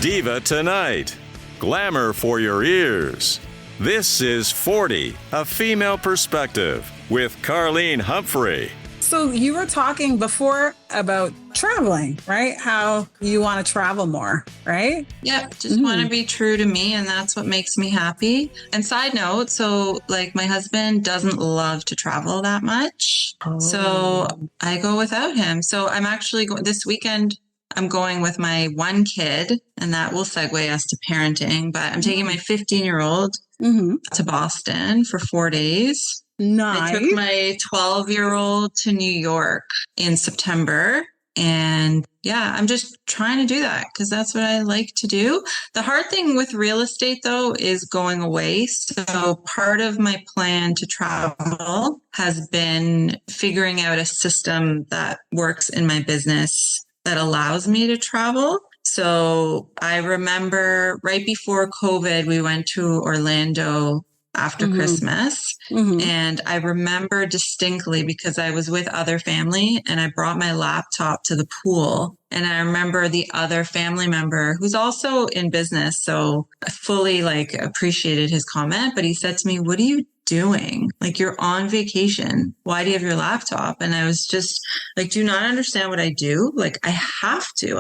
Diva Tonight. Glamour for your ears. This is 40, a female perspective with Carleen Humphrey. So you were talking before about traveling, right? How you want to travel more, right? Yep. Just want to be true to me. And that's what makes me happy. And side note, so like my husband doesn't love to travel that much. So I go without him. So I'm actually going this weekend. I'm going with my one kid, and that will segue us to parenting. But I'm taking my 15-year-old to Boston for 4 days. Nice. I took my 12-year-old to New York in September. And yeah, I'm just trying to do that because that's what I like to do. The hard thing with real estate, though, is going away. So part of my plan to travel has been figuring out a system that works in my business that allows me to travel. So I remember right before COVID, we went to Orlando after Christmas. And I remember distinctly because I was with other family and I brought my laptop to the pool. And I remember the other family member who's also in business. So I fully appreciated his comment, but he said to me, "What are you doing? Like, you're on vacation. Why do you have your laptop?" And I was just like, "Do you not understand what I do? Like, I have to.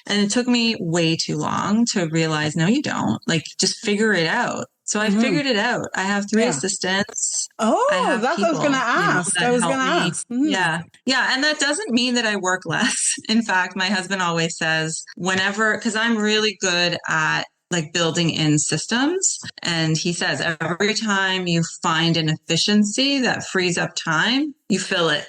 And it took me way too long to realize, no, you don't. Like, just figure it out. So I figured it out. I have 3 assistants. Oh, that's what I was going to ask. Yeah. And that doesn't mean that I work less. In fact, my husband always says because I'm really good at building in systems. And he says every time you find an efficiency that frees up time, you fill it.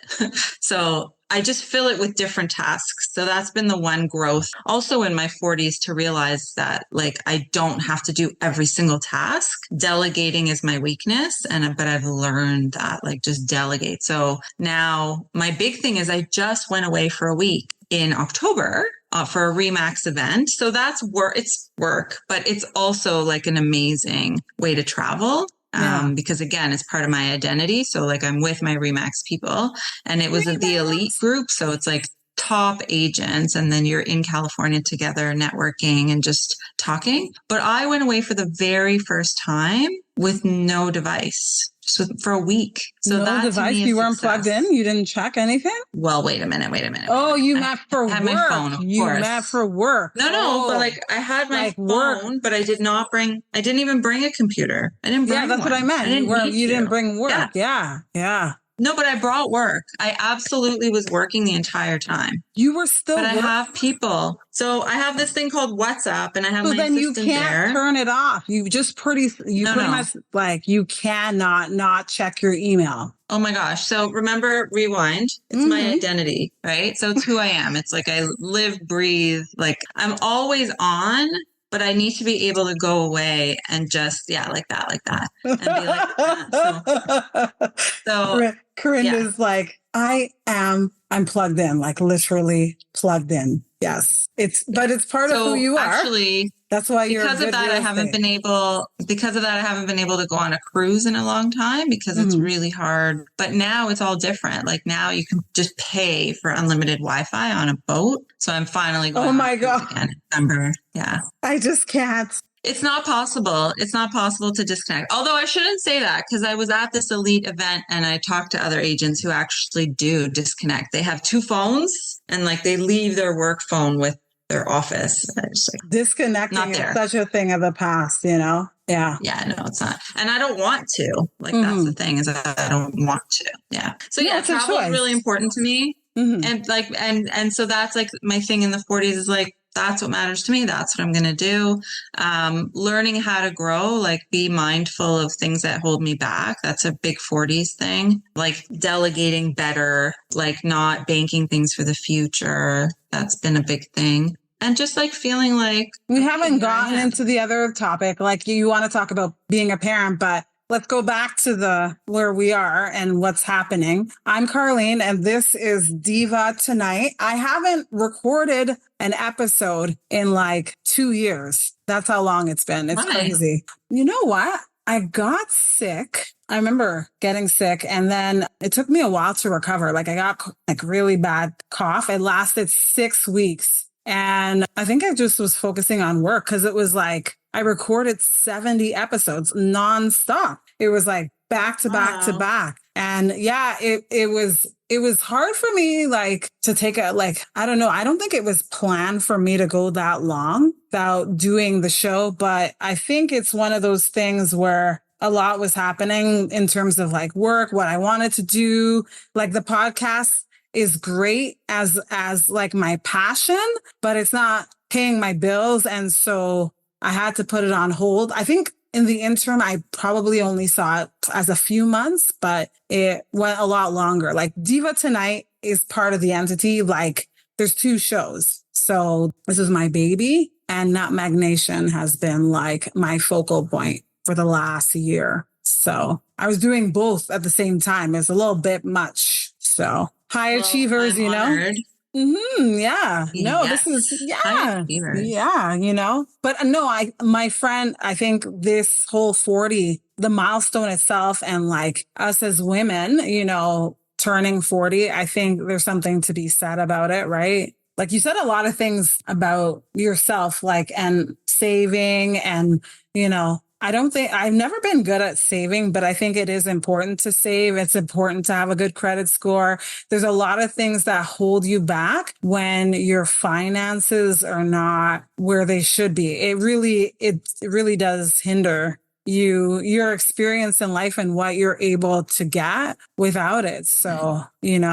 So I just fill it with different tasks. So that's been the one growth also in my 40s to realize that I don't have to do every single task. Delegating is my weakness. But I've learned that just delegate. So now my big thing is I just went away for a week in October for a Remax event. So that's work. It's work, but it's also an amazing way to travel. Because again, it's part of my identity. So I'm with my Remax people and it was the elite group. So it's top agents. And then you're in California together, networking and just talking. But I went away for the very first time with no device. For a week. So no that device, you weren't plugged in? You didn't check anything? Well, wait a minute. Oh, you meant for work. I had my phone, of course. Meant for work. No, but I had my phone, but I didn't even bring a computer. I didn't bring that's one. what I meant. You didn't bring work. Yeah. No, but I brought work. I absolutely was working the entire time. You were still But I have people. So I have this thing called WhatsApp and I have my then assistant you can't turn it off. You just pretty much you cannot not check your email. Oh my gosh. So remember Rewind? It's my identity, right? So it's who I am. It's I live, breathe. I'm always on, but I need to be able to go away and just, like that. And be like that. So Karin is I'm plugged in, literally plugged in. Yes. But it's part of who you are. Actually, that's why you're because of that I haven't been able to go on a cruise in a long time because it's really hard. But now it's all different. Now you can just pay for unlimited Wi-Fi on a boat. So I'm finally going. Oh my God. Again in December. Yeah. I just can't. It's not possible. It's not possible to disconnect. Although I shouldn't say that because I was at this elite event and I talked to other agents who actually do disconnect. They have 2 phones and they leave their work phone with their office. Disconnecting is such a thing of the past, Yeah. Yeah, no, it's not. And I don't want to. That's the thing is I don't want to. Yeah. So travel is really important to me. And and so that's my thing in the 40s is that's what matters to me. That's what I'm going to do. Learning how to grow, be mindful of things that hold me back. That's a big 40s thing. Delegating better, not banking things for the future. That's been a big thing. And just feeling we haven't gotten into the other topic. You want to talk about being a parent, but let's go back to where we are and what's happening. I'm Carleen, and this is Diva Tonight. I haven't recorded an episode in 2 years. That's how long it's been. It's crazy. You know what? I got sick. I remember getting sick, and then it took me a while to recover. I got really bad cough. It lasted 6 weeks. And I think I just was focusing on work because it was like I recorded 70 episodes nonstop. It was like back to back to back. And yeah, it was hard for me, like, to take I don't know. I don't think it was planned for me to go that long without doing the show, but I think it's one of those things where a lot was happening in terms of like work, what I wanted to do. Like the podcast is great as like my passion, but it's not paying my bills. And so I had to put it on hold. I think in the interim, I probably only saw it as a few months, but it went a lot longer. Like Diva Tonight is part of the entity. Like there's 2 shows. So this is my baby, and Nutmeg Nation has been like my focal point for the last year. So I was doing both at the same time. It's a little bit much. So high achievers, I'm honored. Yeah. No, Yes. this is, High achievers. yeah, but no, my friend, I think this whole 40, the milestone itself, and like us as women, turning 40, I think there's something to be said about it, right? Like you said a lot of things about yourself, like, and saving and, I've never been good at saving, but I think it is important to save. It's important to have a good credit score. There's a lot of things that hold you back when your finances are not where they should be. It really does hinder your experience in life and what you're able to get without it. So, and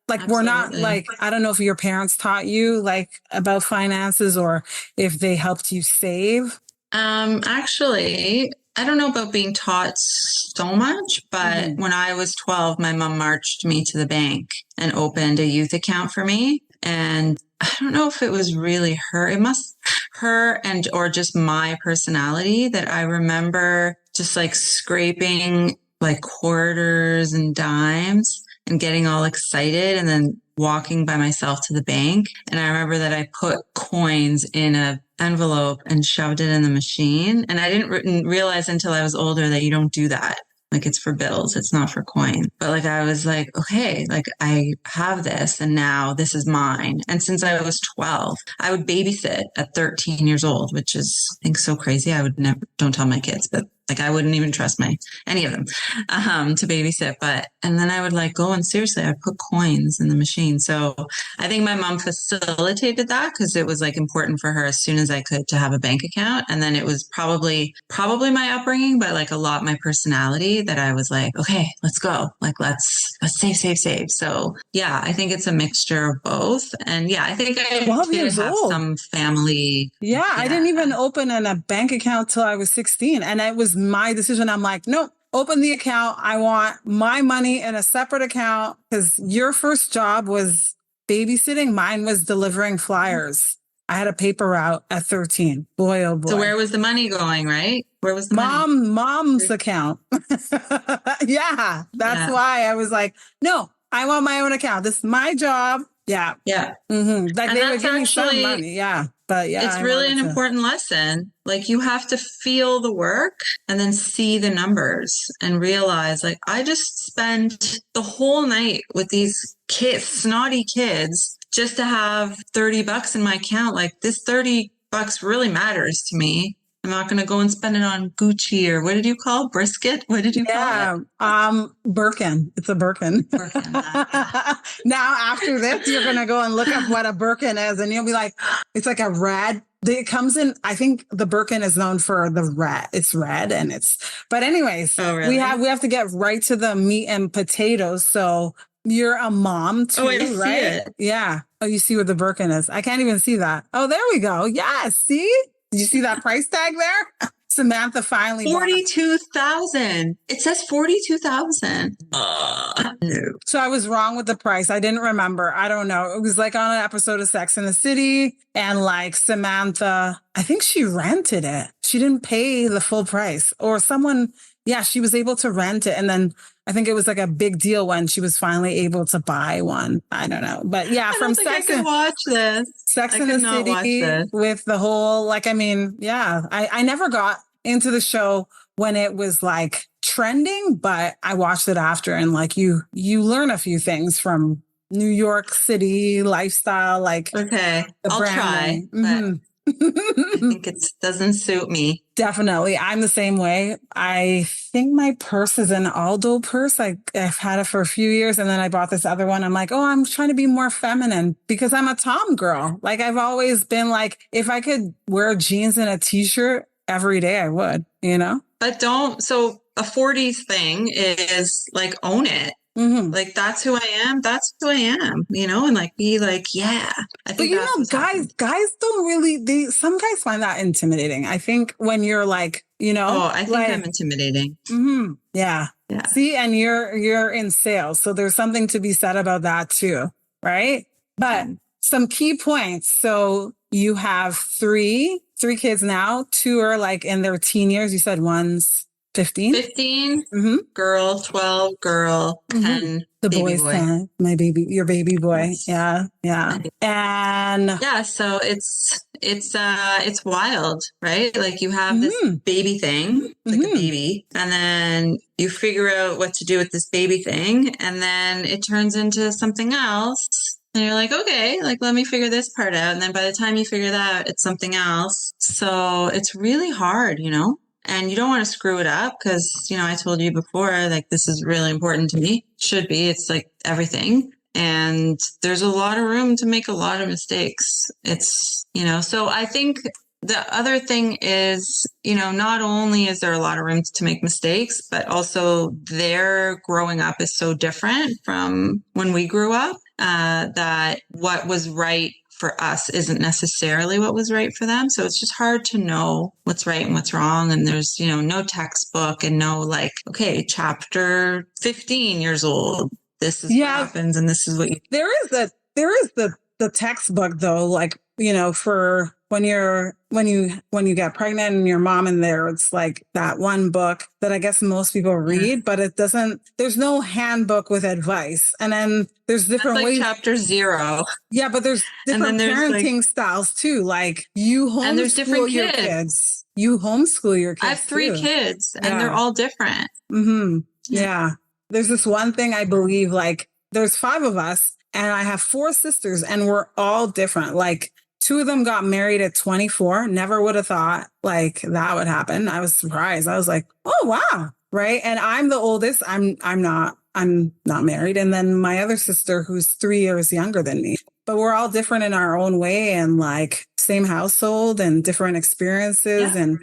like, Absolutely. we're not like, I don't know if your parents taught you like about finances or if they helped you save. Actually, I don't know about being taught so much, but when I was 12, my mom marched me to the bank and opened a youth account for me. And I don't know if it was really her. It must her and or just my personality that I remember just like scraping like quarters and dimes and getting all excited and then walking by myself to the bank. And I remember that I put coins in a envelope and shoved it in the machine. And I didn't realize until I was older that you don't do that. Like it's for bills. It's not for coin. But like, I was like, okay, like I have this and now this is mine. And since I was 12, I would babysit at 13 years old, which is, I think, so crazy. I would never, don't tell my kids, but like I wouldn't even trust any of them to babysit. And then I would like go and seriously, I put coins in the machine. So I think my mom facilitated that because it was like important for her as soon as I could to have a bank account. And then it was probably my upbringing, but like a lot my personality that I was like, okay, let's go. Like, let's save. So yeah, I think it's a mixture of both. And yeah, I think I 12 did years have old. some family. Yeah, I didn't even open a bank account till I was 16. And it was my decision. I'm like, nope, open the account. I want my money in a separate account because your first job was babysitting. Mine was delivering flyers. I had a paper route at 13. Boy, oh boy. So where was the money going, right? Where was the money? Mom's account. Yeah, that's why I was like, no, I want my own account. This is my job. Yeah. Yeah. Mm-hmm. Like And they would give me some actually- money. Yeah. But yeah, It's I really wanted an to- important lesson. Like you have to feel the work and then see the numbers and realize like I just spent the whole night with these kids, snotty kids, just to have $30 in my account. Like this $30 really matters to me. I'm not going to go and spend it on Gucci or what did you call brisket? What did you call it? Birkin. It's a Birkin. Birkin, yeah. Now after this, you're going to go and look up what a Birkin is and you'll be like, it's like a red. It comes in, I think the Birkin is known for the red. It's red and but anyways, really? we have to get right to the meat and potatoes. So you're a mom too, I see right? it. Yeah. Oh, you see what the Birkin is. I can't even see that. Oh, there we go. Yeah. See? Did you see that price tag there? Samantha finally 42,000. It says 42,000. No. So I was wrong with the price. I didn't remember. I don't know. It was like on an episode of Sex and the City. And like Samantha, I think she rented it. She didn't pay the full price or someone. Yeah, she was able to rent it. And then I think it was like a big deal when she was finally able to buy one. I don't know. But yeah, from Sex and watch this. Sex and the City with the whole, like, I mean, yeah, I never got into the show when it was like trending, but I watched it after and like you learn a few things from New York City lifestyle, like Okay. the I'll try, branding. Mhm. but I think it doesn't suit me. Definitely. I'm the same way. I think my purse is an Aldo purse. I've had it for a few years and then I bought this other one. I'm like, oh, I'm trying to be more feminine because I'm a Tom girl. Like I've always been like, if I could wear jeans and a t-shirt every day, I would, you know? But so a 40s thing is like, own it. Mm-hmm. Like, that's who I am. That's who I am, you know, and like be like, yeah. I think but you that's know, what's happening. guys don't really, some guys find that intimidating. I think when you're like, you know, Oh, I think like, I'm intimidating. mm-hmm, yeah. Yeah. See, and you're in sales. So there's something to be said about that too. Right. But some key points. So you have three kids now. Two are like in their teen years. You said one's 15? 15, Mm-hmm. girl, 12, girl, 10, The baby boy's boy. 10, your baby boy. Yes. Yeah. And yeah, so it's wild, right? Like you have this baby thing, like a baby, and then you figure out what to do with this baby thing, and then it turns into something else. And you're like, okay, like let me figure this part out. And then by the time you figure that out, it's something else. So it's really hard, you know? And you don't want to screw it up because, you know, I told you before, like, this is really important to me. Should be. It's like everything. And there's a lot of room to make a lot of mistakes. It's, you know, so I think the other thing is, you know, not only is there a lot of room to make mistakes, but also their growing up is so different from when we grew up, that what was right for us isn't necessarily what was right for them. So it's just hard to know what's right and what's wrong. And there's, you know, no textbook and no like, okay, chapter 15 years old. This is what happens and this is what you. There is the textbook though, like, you know, for when you get pregnant and your mom in there, it's like that one book that I guess most people read, but there's no handbook with advice. And then there's different That's like ways. Chapter 0. Yeah, but there's different parenting styles too. Like you homeschool your kids. You homeschool your kids. I have 3 kids and they're all different. Mm-hmm. Yeah. There's this one thing I believe, like there's 5 of us and I have 4 sisters and we're all different. Like 2 of them got married at 24. Never would have thought like that would happen. I was surprised. I was like, oh, wow. Right. And I'm the oldest. I'm not married. And then my other sister, who's 3 years younger than me, but we're all different in our own way and like same household and different experiences. And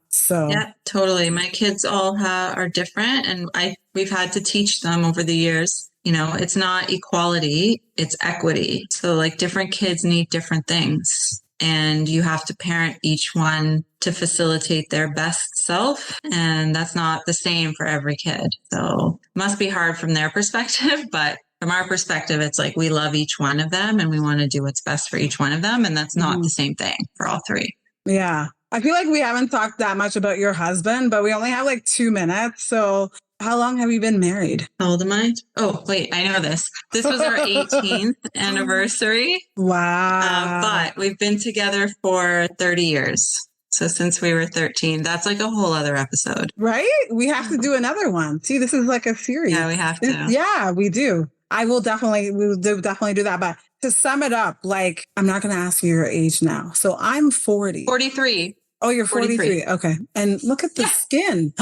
so. Yeah, totally. My kids all are different and we've had to teach them over the years. You know, it's not equality, it's equity. So like different kids need different things and you have to parent each one to facilitate their best self. And that's not the same for every kid. So it must be hard from their perspective, but from our perspective, it's like we love each one of them and we want to do what's best for each one of them. And that's not the same thing for all 3. Yeah. I feel like we haven't talked that much about your husband, but we only have like 2 minutes. So how long have you been married? How old am I? Oh, wait, I know this. This was our 18th anniversary. Wow. But we've been together for 30 years. So since we were 13, that's like a whole other episode. Right? We have to do another one. See, this is like a series. Yeah, we have to. Yeah, we do. We'll definitely do that. But to sum it up, like, I'm not going to ask you your age now. So I'm 40. 43. Oh, you're 43. Okay. And look at the skin.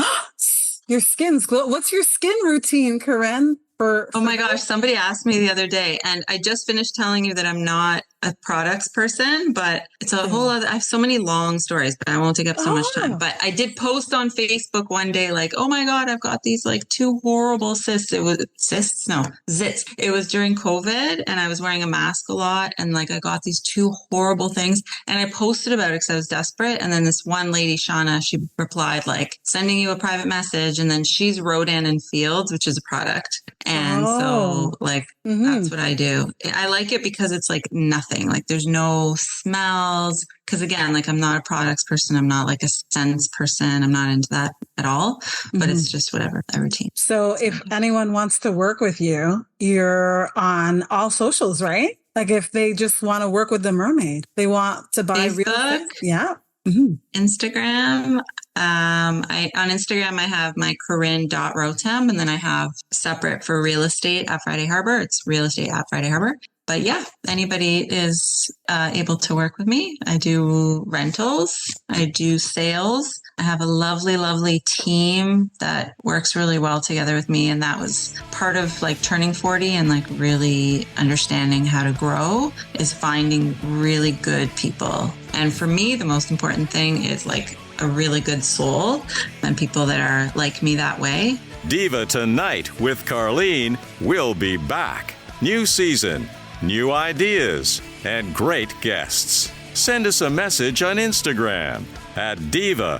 Your skin's glow. What's your skin routine, Karin? Oh my gosh, somebody asked me the other day, and I just finished telling you that I'm not a products person, but it's a whole other, I have so many long stories, but I won't take up so much time. But I did post on Facebook one day, like, oh my God, I've got these like 2 horrible cysts. It was zits. It was during COVID and I was wearing a mask a lot. And like, I got these 2 horrible things and I posted about it because I was desperate. And then this one lady, Shauna, she replied like, sending you a private message. And then she's Rotem and Fields, which is a product. And so like, that's what I do. I like it because it's like nothing, like there's no smells. Cause again, like I'm not a products person. I'm not like a scents person. I'm not into that at all, but it's just whatever, a routine. So if anyone wants to work with you, you're on all socials, right? Like if they just want to work with the mermaid, they want to buy Facebook, real estate. Yeah. Instagram. On Instagram, I have my Karin.Rotem, and then I have separate for real estate at Friday Harbor. It's real estate at Friday Harbor. But yeah, anybody is able to work with me. I do rentals. I do sales. I have a lovely, lovely team that works really well together with me. And that was part of like turning 40 and like really understanding how to grow is finding really good people. And for me, the most important thing is like a really good soul and people that are like me that way. Diva Tonight with Carlene will be back. New season, new ideas, and great guests. Send us a message on Instagram at diva_tonight.